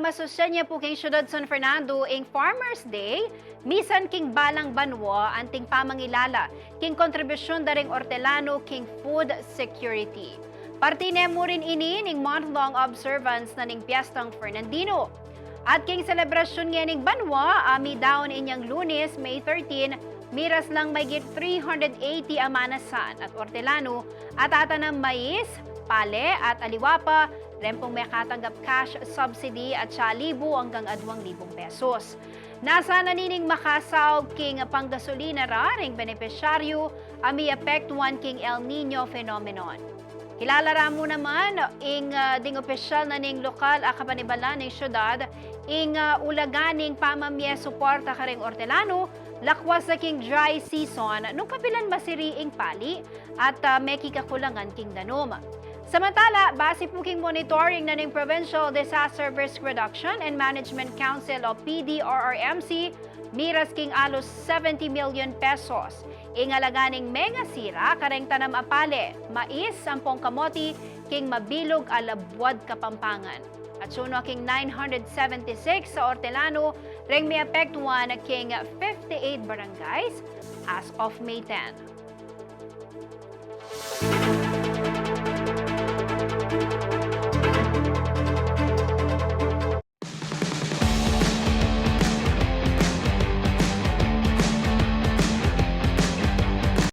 masusenya po king syudad San Fernando ing Farmers Day, misan king balang banwa anting pamangilala king kontribusyon daring ortelano king food security. Partine mo rin ini ning month-long observance na ning Piyestang Fernandino. At king selebrasyon nga ning banwa, ami daon inyang Lunes, May 13, miras lang may 380 amanasan at ortelano at atanang mais, pale at aliwapa, rempong mekatanggap cash subsidy at 1,000 hanggang 2,000 pesos. Nasa nanining makasaw king panggasolina ra ring benepisyaryo ang miyapektuan king El Niño phenomenon. Kilala ra mo naman ing ding opisyal na ning lokal a kapanibalan ning syudad ing ulaganing pamamye suporta karing ortelano lakwas na king dry season nung kapilan masiri ing pali at meki kakulangan king danom. Samantala, base po king monitoring na ning Provincial Disaster Risk Reduction and Management Council o PDRRMC, miras king alos 70 million pesos. Ingalaganing mega sira kareng tanam apale, mais, 10 kamoti, king mabilog alabwad kapampangan. At suno king 976 sa ortelano, ring miyapektuan king 58 barangays as of May 10.